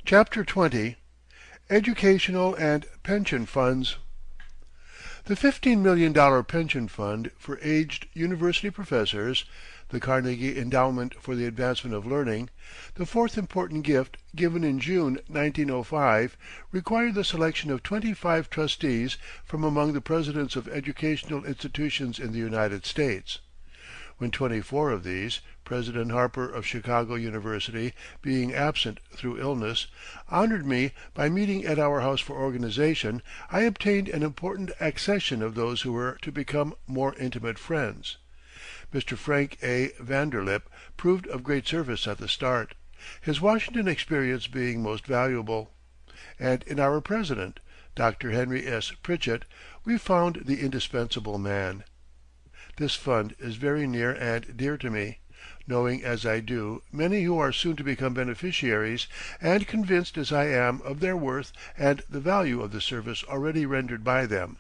Chapter 20 Educational and Pension Funds. The $15 million pension fund for aged university professors, the Carnegie Endowment for the Advancement of Learning, the fourth important gift given in June 1905, required the selection of 25 trustees from among the presidents of educational institutions in the United States. When 24 of these, President Harper of Chicago University being absent through illness, honored me by meeting at our house for organization, I obtained an important accession of those who were to become more intimate friends. Mr. Frank A. Vanderlip proved of great service at the start, his Washington experience being most valuable. And in our president, Dr. Henry S. Pritchett, we found the indispensable man. This fund is very near and dear to me, knowing as I do many who are soon to become beneficiaries, and convinced as I am of their worth and the value of the service already rendered by them.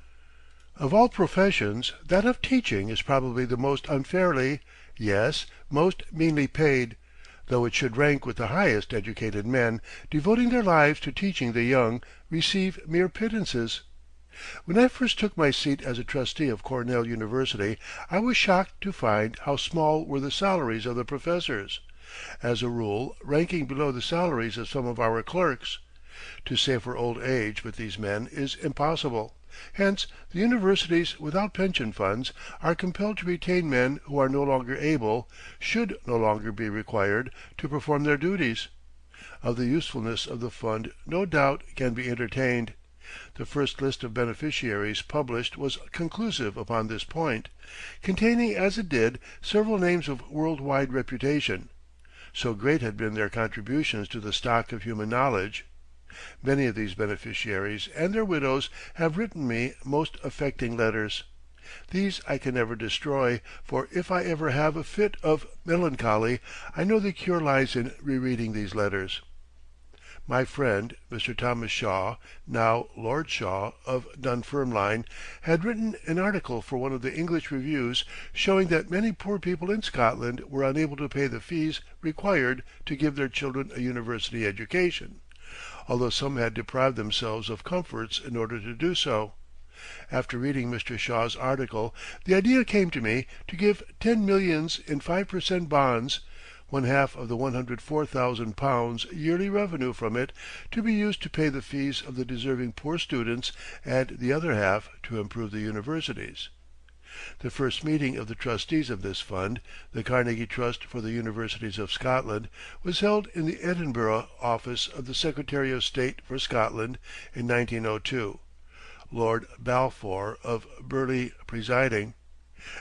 Of all professions, that of teaching is probably the most unfairly, yes, most meanly paid, though it should rank with the highest educated men, devoting their lives to teaching the young, receive mere pittances. When I first took my seat as a trustee of Cornell University, I was shocked to find how small were the salaries of the professors, as a rule ranking below the salaries of some of our clerks. To save for old age with these men is impossible. Hence, the universities without pension funds are compelled to retain men who are no longer able, should no longer be required, to perform their duties. Of the usefulness of the fund no doubt can be entertained. The first list of beneficiaries published was conclusive upon this point, containing as it did several names of world-wide reputation. So great had been their contributions to the stock of human knowledge. Many of these beneficiaries and their widows have written me most affecting letters. These I can never destroy, for if I ever have a fit of melancholy, I know the cure lies in rereading these letters. My friend, Mr. Thomas Shaw, now Lord Shaw, of Dunfermline, had written an article for one of the English reviews showing that many poor people in Scotland were unable to pay the fees required to give their children a university education, although some had deprived themselves of comforts in order to do so. After reading Mr. Shaw's article, the idea came to me to give 10 millions in 5% bonds, one half of the £104,000 yearly revenue from it to be used to pay the fees of the deserving poor students, and the other half to improve the universities. The first meeting of the trustees of this fund, the Carnegie Trust for the Universities of Scotland, was held in the Edinburgh office of the Secretary of State for Scotland in 1902, Lord Balfour of Burleigh presiding.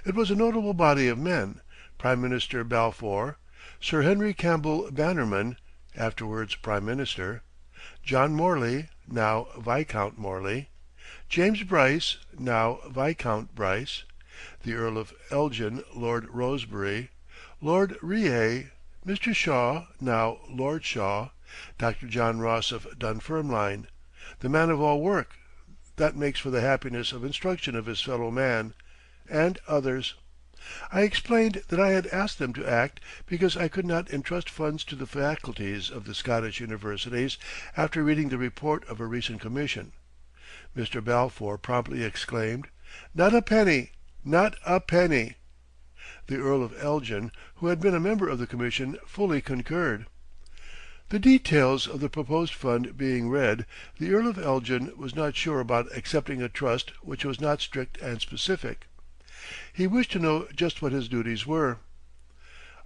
It was a notable body of men: Prime Minister Balfour, Sir Henry Campbell Bannerman, afterwards Prime Minister, John Morley, now Viscount Morley, James Bryce, now Viscount Bryce, the Earl of Elgin, Lord Rosebery, Lord Reay, Mr. Shaw, now Lord Shaw, Dr. John Ross of Dunfermline, the man of all work, that makes for the happiness of instruction of his fellow man, and others. I explained that I had asked them to act because I could not entrust funds to the faculties of the Scottish universities after reading the report of a recent commission. Mr. Balfour promptly exclaimed, "Not a penny! Not a penny!" The Earl of Elgin, who had been a member of the commission, fully concurred. The details of the proposed fund being read, the Earl of Elgin was not sure about accepting a trust which was not strict and specific. He wished to know just what his duties were.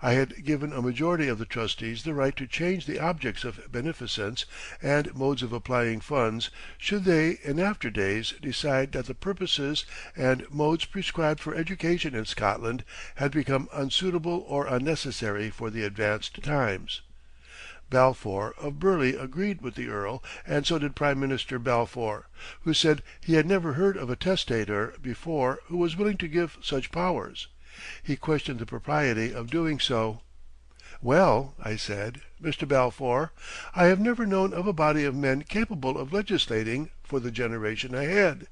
I had given a majority of the trustees the right to change the objects of beneficence and modes of applying funds, should they in after days decide that the purposes and modes prescribed for education in Scotland had become unsuitable or unnecessary for the advanced times. Balfour of Burleigh agreed with the Earl, and so did Prime Minister Balfour, who said he had never heard of a testator before who was willing to give such powers. He questioned the propriety of doing so. "Well," I said, "Mr. Balfour, I have never known of a body of men capable of legislating for the generation ahead,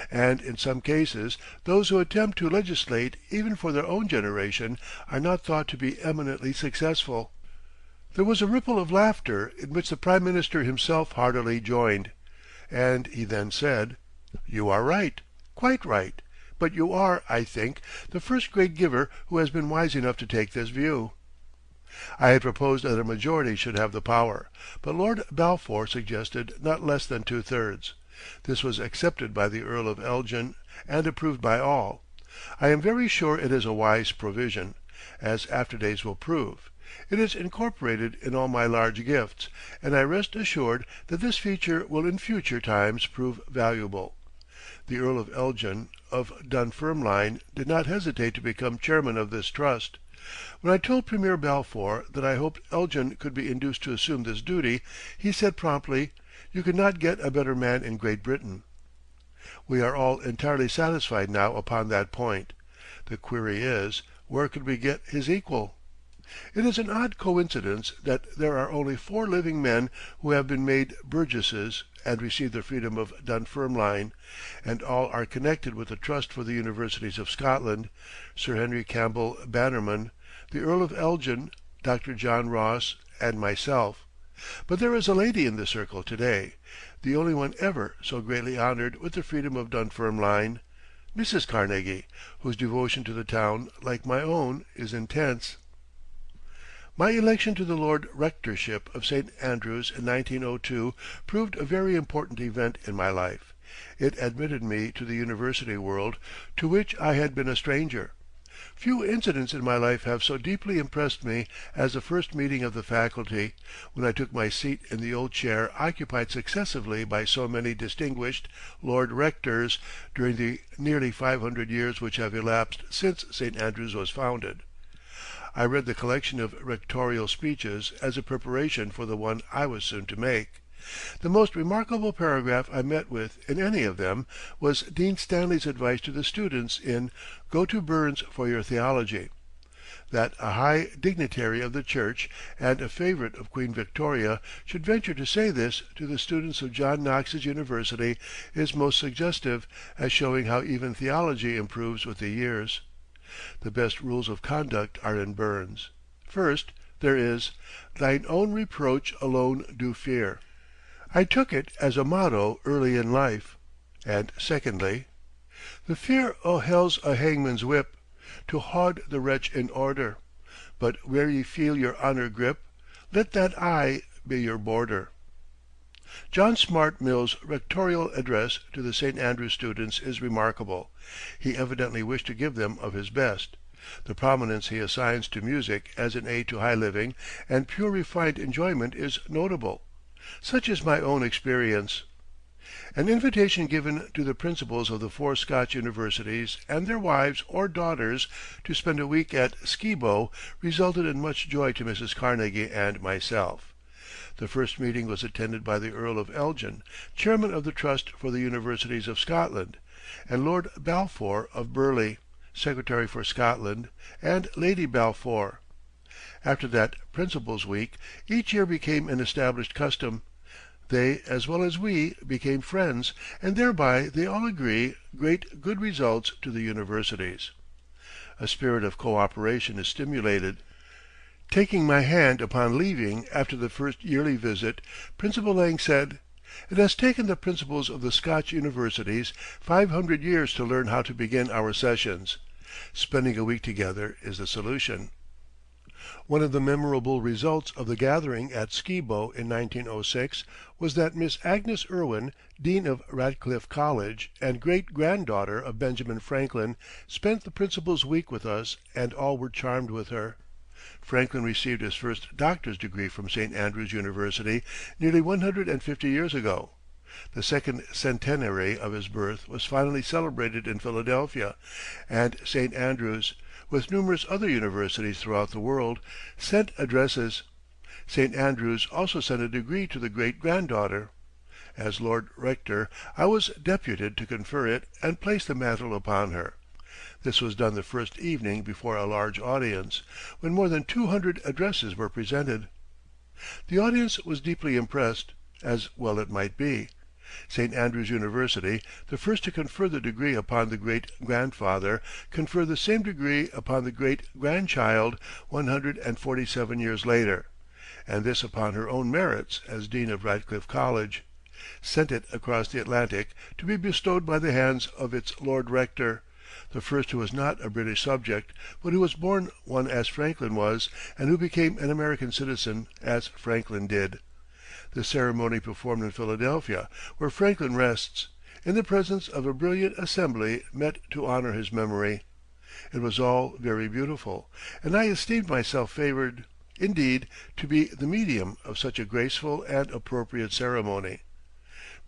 and in some cases those who attempt to legislate even for their own generation are not thought to be eminently successful. There was a ripple of laughter in which the Prime Minister himself heartily joined, and he then said, "You are right, quite right, but you are, I think, the first great giver who has been wise enough to take this view." I had proposed that a majority should have the power, but Lord Balfour suggested not less than two-thirds. This was accepted by the Earl of Elgin and approved by all. I am very sure it is a wise provision, as after days will prove. It is incorporated in all my large gifts, and I rest assured that this feature will in future times prove valuable. The Earl of Elgin of Dunfermline did not hesitate to become chairman of this trust. When I told Premier Balfour that I hoped Elgin could be induced to assume this duty, he said promptly, "You could not get a better man in Great Britain." We are all entirely satisfied now upon that point. The query is, where could we get his equal? It is an odd coincidence that there are only 4 living men who have been made burgesses and received the freedom of Dunfermline, and all are connected with the Trust for the Universities of Scotland: Sir Henry Campbell Bannerman, the Earl of Elgin, Dr. John Ross, and myself. But there is a lady in the circle today, the only one ever so greatly honored with the freedom of Dunfermline, Mrs. Carnegie, whose devotion to the town, like my own, is intense. My election to the Lord Rectorship of St. Andrews in 1902 proved a very important event in my life. It admitted me to the university world, to which I had been a stranger. Few incidents in my life have so deeply impressed me as the first meeting of the faculty, when I took my seat in the old chair occupied successively by so many distinguished Lord Rectors during the nearly 500 years which have elapsed since St. Andrews was founded. I read the collection of rectorial speeches as a preparation for the one I was soon to make. The most remarkable paragraph I met with in any of them was Dean Stanley's advice to the students in "Go to Burns for your theology." That a high dignitary of the Church and a favorite of Queen Victoria should venture to say this to the students of John Knox's University is most suggestive, as showing how even theology improves with the years. The best rules of conduct are in Burns. First, there is, "Thine own reproach alone do fear." I took it as a motto early in life. And secondly, "The fear o' hell's a hangman's whip, to haud the wretch in order. But where ye feel your honour grip, let that aye be your border." John Stuart Mill's rectorial address to the St. Andrews students is remarkable. He evidently wished to give them of his best. The prominence he assigns to music as an aid to high living and pure refined enjoyment is notable. Such is my own experience. An invitation given to the principals of the 4 Scotch universities and their wives or daughters to spend a week at Skibo resulted in much joy to Mrs. Carnegie and myself. The first meeting was attended by the Earl of Elgin, chairman of the Trust for the Universities of Scotland, and Lord Balfour of Burleigh, Secretary for Scotland, and Lady Balfour. After that Principals' Week, each year became an established custom. They, as well as we, became friends, and thereby, they all agree, great good results to the universities. A spirit of co-operation is stimulated. Taking my hand upon leaving after the first yearly visit, Principal Lang said, "It has taken the principals of the Scotch universities 500 years to learn how to begin our sessions. Spending a week together is the solution." One of the memorable results of the gathering at Skibo in 1906 was that Miss Agnes Irwin, Dean of Radcliffe College and great-granddaughter of Benjamin Franklin, spent the Principals' Week with us, and all were charmed with her. Franklin received his first doctor's degree from St. Andrews University nearly 150 years ago. The second centenary of his birth was finally celebrated in Philadelphia, and St. Andrews, with numerous other universities throughout the world, sent addresses. St. Andrews also sent a degree to the great-granddaughter. As Lord Rector, I was deputed to confer it and place the mantle upon her. This was done the first evening before a large audience, when more than 200 addresses were presented. The audience was deeply impressed, as well it might be. St. Andrews University, the first to confer the degree upon the great-grandfather, conferred the same degree upon the great-grandchild 147 years later, and this upon her own merits as Dean of Radcliffe College, sent it across the Atlantic to be bestowed by the hands of its Lord Rector, the first who was not a British subject, but who was born one as Franklin was, and who became an American citizen as Franklin did. The ceremony performed in Philadelphia, where Franklin rests, in the presence of a brilliant assembly met to honor his memory. It was all very beautiful, and I esteemed myself favored, indeed, to be the medium of such a graceful and appropriate ceremony.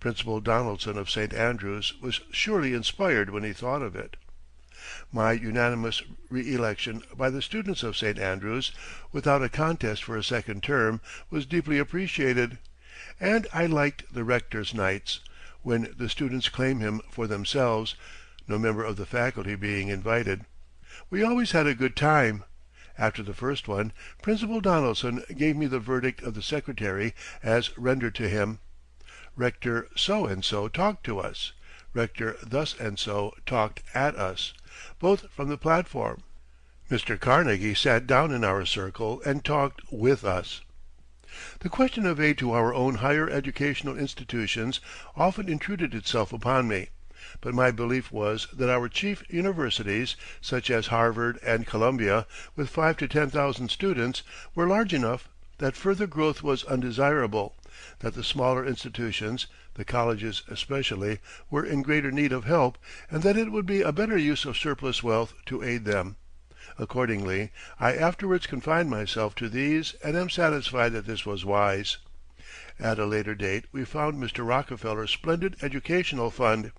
Principal Donaldson of St. Andrews was surely inspired when he thought of it. My unanimous re-election by the students of St. Andrews, without a contest for a second term, was deeply appreciated, and I liked the rector's nights, when the students claim him for themselves, no member of the faculty being invited. We always had a good time. After the first one, Principal Donaldson gave me the verdict of the secretary as rendered to him. Rector so-and-so talked to us. Rector thus-and-so talked at us, both from the platform. Mr. Carnegie sat down in our circle and talked with us. The question of aid to our own higher educational institutions often intruded itself upon me, but my belief was that our chief universities, such as Harvard and Columbia, with 5,000 to 10,000 students, were large enough that further growth was undesirable, that the smaller institutions, the colleges especially, were in greater need of help, and that it would be a better use of surplus wealth to aid them. Accordingly, I afterwards confined myself to these and am satisfied that this was wise. At a later date we found Mr. Rockefeller's splendid educational fund,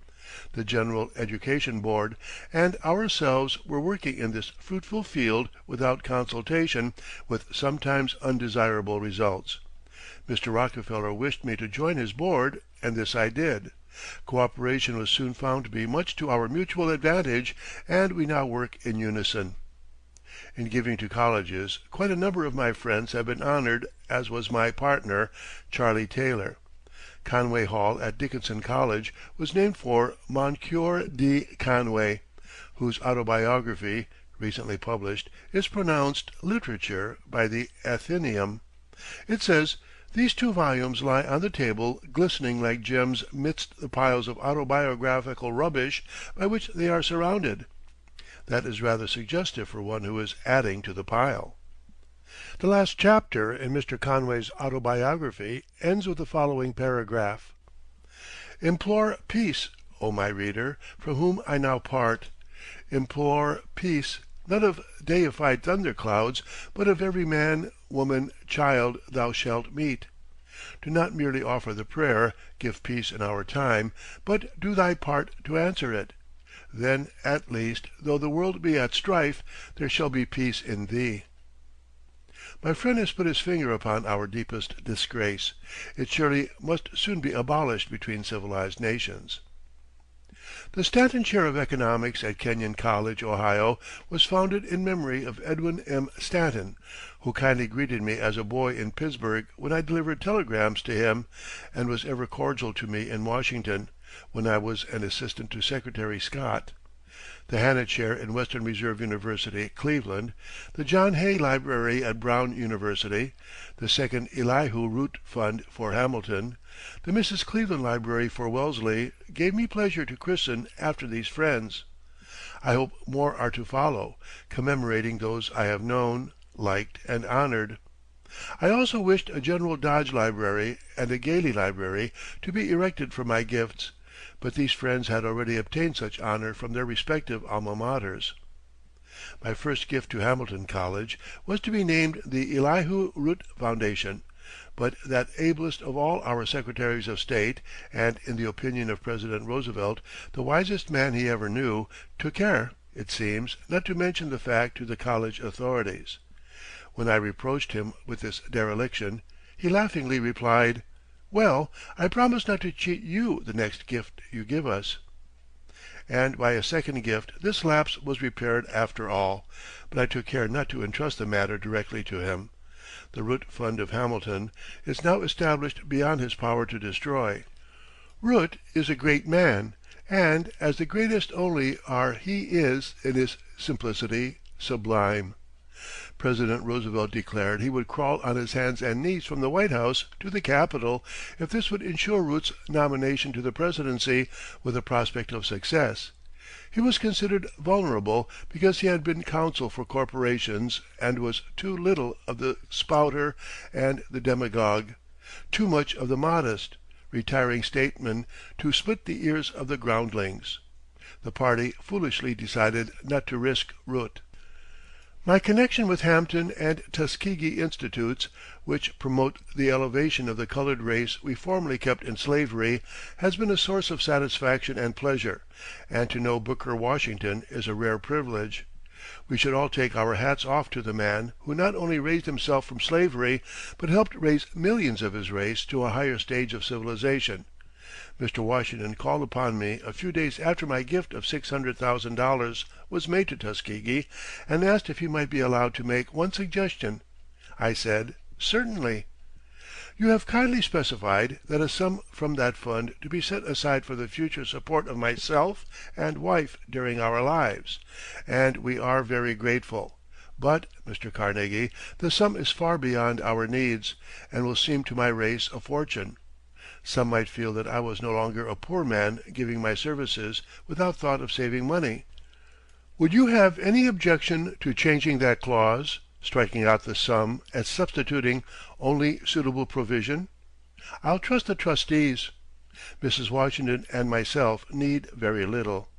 the General Education Board, and ourselves were working in this fruitful field without consultation, with sometimes undesirable results. Mr. Rockefeller wished me to join his board, and this I did. Cooperation was soon found to be much to our mutual advantage, and we now work in unison. In giving to colleges, quite a number of my friends have been honored, as was my partner, Charlie Taylor. Conway Hall at Dickinson College was named for Moncure D. Conway, whose autobiography, recently published, is pronounced literature by the Athenaeum. It says, "These 2 volumes lie on the table glistening like gems midst the piles of autobiographical rubbish by which they are surrounded." That is rather suggestive for one who is adding to the pile. The last chapter in Mr. Conway's autobiography ends with the following paragraph: "Implore peace, O my reader, from whom I now part. Implore peace, not of deified thunderclouds, but of every man, woman, child thou shalt meet. Do not merely offer the prayer, 'Give peace in our time,' but do thy part to answer it. Then, at least, though the world be at strife, there shall be peace in thee." My friend has put his finger upon our deepest disgrace. It surely must soon be abolished between civilized nations. The Stanton Chair of Economics at Kenyon College, Ohio, was founded in memory of Edwin M. Stanton, who kindly greeted me as a boy in Pittsburgh when I delivered telegrams to him, and was ever cordial to me in Washington, when I was an assistant to Secretary Scott. The Hanna Chair in Western Reserve University, Cleveland, the John Hay Library at Brown University, the second Elihu Root Fund for Hamilton, the Mrs. Cleveland Library for Wellesley gave me pleasure to christen after these friends. I hope more are to follow, commemorating those I have known, liked, and honored. I also wished a General Dodge Library and a Gailey Library to be erected for my gifts, but these friends had already obtained such honor from their respective alma maters. My first gift to Hamilton College was to be named the Elihu Root Foundation, but that ablest of all our Secretaries of State, and in the opinion of President Roosevelt the wisest man he ever knew, took care, it seems, not to mention the fact to the college authorities. When I reproached him with this dereliction, he laughingly replied, "Well, I promise not to cheat you the next gift you give us." And by a second gift this lapse was repaired after all, but I took care not to entrust the matter directly to him. The Root Fund of Hamilton is now established beyond his power to destroy. Root is a great man, and as the greatest only are he is, in his simplicity, sublime. President Roosevelt declared he would crawl on his hands and knees from the White House to the Capitol if this would ensure Root's nomination to the presidency with a prospect of success. He was considered vulnerable because he had been counsel for corporations and was too little of the spouter and the demagogue, too much of the modest, retiring statesman to split the ears of the groundlings. The party foolishly decided not to risk Root. My connection with Hampton and Tuskegee Institutes, which promote the elevation of the colored race we formerly kept in slavery, has been a source of satisfaction and pleasure, and to know Booker Washington is a rare privilege. We should all take our hats off to the man who not only raised himself from slavery, but helped raise millions of his race to a higher stage of civilization. Mr. Washington called upon me a few days after my gift of $600,000 was made to Tuskegee, and asked if he might be allowed to make one suggestion. I said, "Certainly." "You have kindly specified that a sum from that fund to be set aside for the future support of myself and wife during our lives, and we are very grateful. But, Mr. Carnegie, the sum is far beyond our needs, and will seem to my race a fortune. Some might feel that I was no longer a poor man giving my services without thought of saving money. Would you have any objection to changing that clause, striking out the sum and substituting only suitable provision? I'll trust the trustees. Mrs. Washington and myself need very little."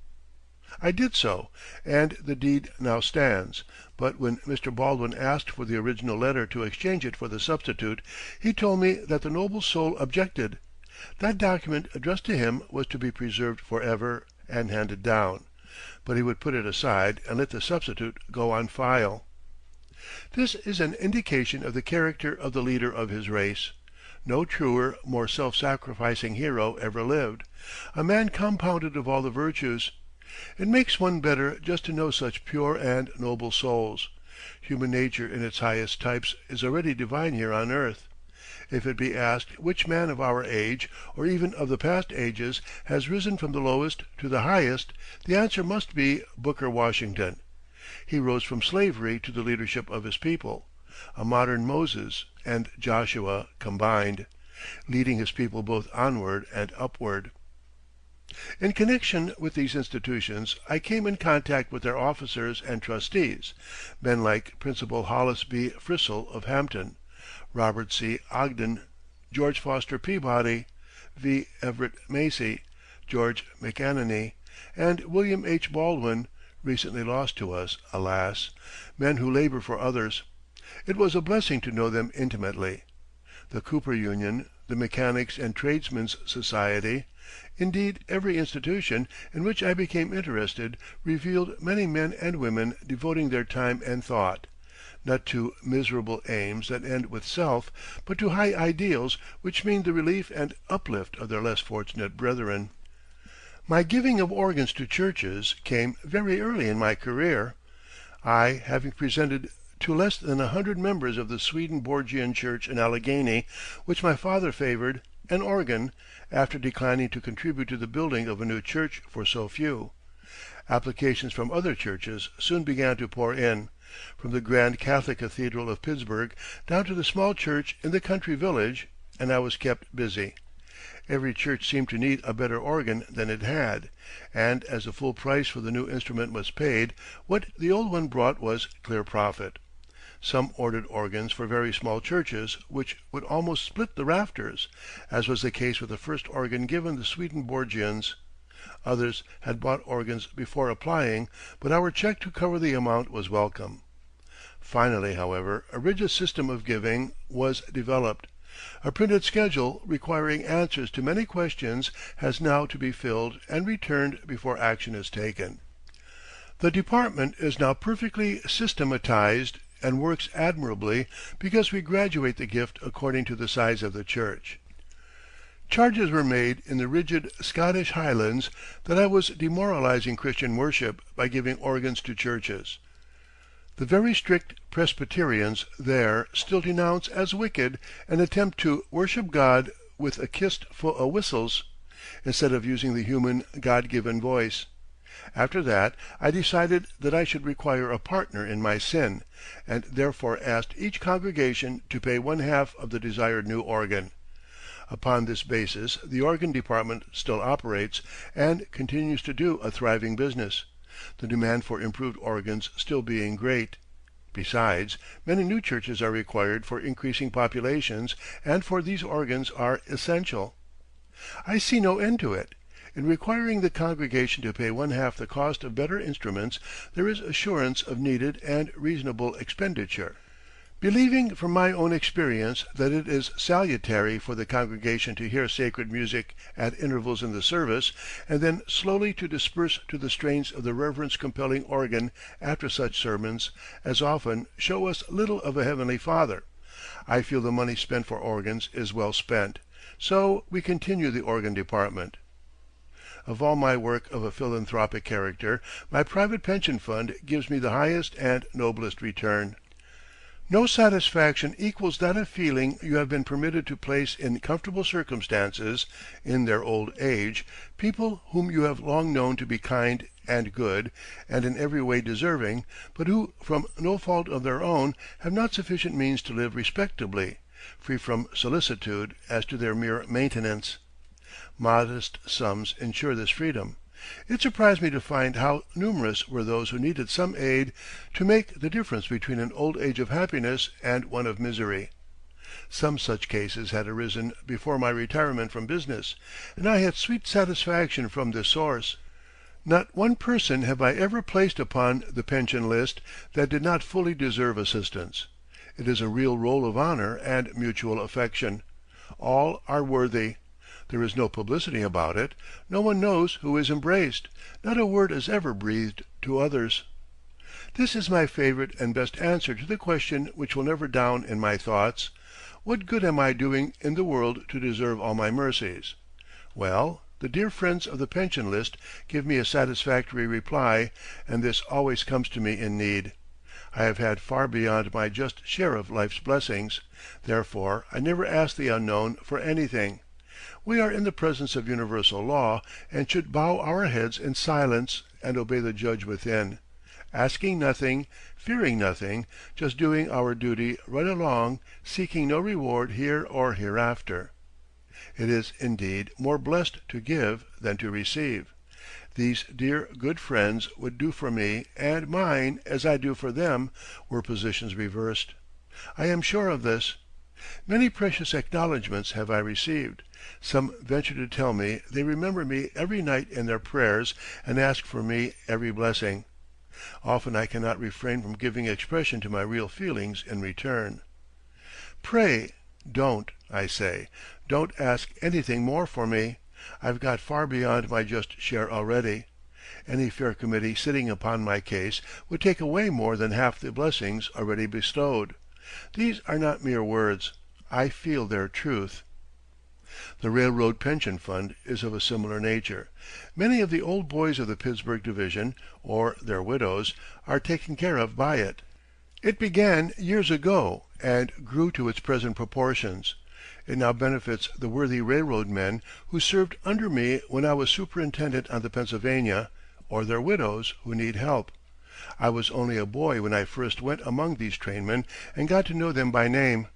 I did so, and the deed now stands, but when Mr. Baldwin asked for the original letter to exchange it for the substitute, he told me that the noble soul objected. That document addressed to him was to be preserved forever and handed down, but he would put it aside and let the substitute go on file. This is an indication of the character of the leader of his race. No truer, more self-sacrificing hero ever lived, a man compounded of all the virtues. It makes one better just to know such pure and noble souls. Human nature in its highest types is already divine here on earth. If it be asked which man of our age, or even of the past ages, has risen from the lowest to the highest, the answer must be Booker Washington. He rose from slavery to the leadership of his people, a modern Moses and Joshua combined, leading his people both onward and upward. In connection with these institutions, I came in contact with their officers and trustees, men like Principal Hollis B. Frissell of Hampton, Robert C. Ogden, George Foster Peabody, V. Everett Macy, George McAnany, and William H. Baldwin, recently lost to us, alas, men who labor for others. It was a blessing to know them intimately. The Cooper Union, the Mechanics' and Tradesmen's Society, indeed every institution in which I became interested, revealed many men and women devoting their time and thought, not to miserable aims that end with self, but to high ideals which mean the relief and uplift of their less fortunate brethren. My giving of organs to churches came very early in my career, I having presented to less than 100 members of the Swedenborgian Church in Allegheny, which my father favored, an organ, after declining to contribute to the building of a new church for so few. Applications from other churches soon began to pour in, from the grand Catholic Cathedral of Pittsburgh down to the small church in the country village, and I was kept busy. Every church seemed to need a better organ than it had, and as the full price for the new instrument was paid, what the old one brought was clear profit. Some ordered organs for very small churches which would almost split the rafters, as was the case with the first organ given the Swedenborgians. Others had bought organs before applying, but our check to cover the amount was welcome. Finally, however, a rigid system of giving was developed. A printed schedule requiring answers to many questions has now to be filled and returned before action is taken. The department is now perfectly systematized and works admirably because we graduate the gift according to the size of the church. Charges were made in the rigid Scottish Highlands that I was demoralizing Christian worship by giving organs to churches. The very strict Presbyterians there still denounce as wicked an attempt to worship God with a kist full of whistles, instead of using the human God-given voice. After that I decided that I should require a partner in my sin, and therefore asked each congregation to pay one half of the desired new organ. Upon this basis the organ department still operates, and continues to do a thriving business, the demand for improved organs still being great. Besides, many new churches are required for increasing populations, and for these organs are essential. I see no end to it. In requiring the congregation to pay one half the cost of better instruments, there is assurance of needed and reasonable expenditure. Believing from my own experience that it is salutary for the congregation to hear sacred music at intervals in the service, and then slowly to disperse to the strains of the reverence-compelling organ after such sermons as often show us little of a Heavenly Father, I feel the money spent for organs is well spent. So we continue the organ department. Of all my work of a philanthropic character, my private pension fund gives me the highest and noblest return. No satisfaction equals that of feeling you have been permitted to place in comfortable circumstances, in their old age, people whom you have long known to be kind and good, and in every way deserving, but who, from no fault of their own, have not sufficient means to live respectably, free from solicitude as to their mere maintenance. Modest sums ensure this freedom. It surprised me to find how numerous were those who needed some aid to make the difference between an old age of happiness and one of misery. Some such cases had arisen before my retirement from business, and I had sweet satisfaction from this source. Not one person have I ever placed upon the pension list that did not fully deserve assistance. It is a real roll of honor and mutual affection. All are worthy. There is no publicity about it. No one knows who is embraced. Not a word is ever breathed to others. This is my favorite and best answer to the question which will never down in my thoughts: what good am I doing in the world to deserve all my mercies? Well, the dear friends of the pension list give me a satisfactory reply, and this always comes to me in need. I have had far beyond my just share of life's blessings. Therefore I never ask the unknown for anything. We are in the presence of universal law, and should bow our heads in silence and obey the judge within, asking nothing, fearing nothing, just doing our duty right along, seeking no reward here or hereafter. It is, indeed, more blessed to give than to receive. These dear good friends would do for me and mine as I do for them, were positions reversed. I am sure of this. Many precious acknowledgments have I received. Some venture to tell me they remember me every night in their prayers and ask for me every blessing. Often I cannot refrain from giving expression to my real feelings in return. Pray, don't, I say, don't ask anything more for me. I've got far beyond my just share already. Any fair committee sitting upon my case would take away more than half the blessings already bestowed. These are not mere words. I feel their truth. The Railroad Pension Fund is of a similar nature. Many of the old boys of the Pittsburgh division, or their widows, are taken care of by it. It began years ago and grew to its present proportions. It now benefits the worthy railroad men who served under me when I was superintendent on the Pennsylvania, or their widows who need help. I was only a boy when I first went among these trainmen and got to know them by name.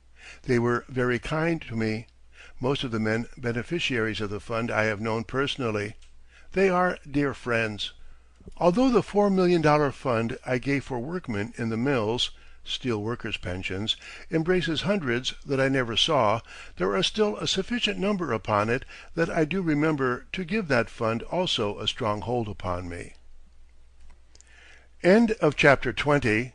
They were very kind to me. Most of the men beneficiaries of the fund I have known personally. They are dear friends. Although the $4 million fund I gave for workmen in the mills, steel workers' pensions, embraces hundreds that I never saw, there are still a sufficient number upon it that I do remember to give that fund also a strong hold upon me. End of Chapter 20.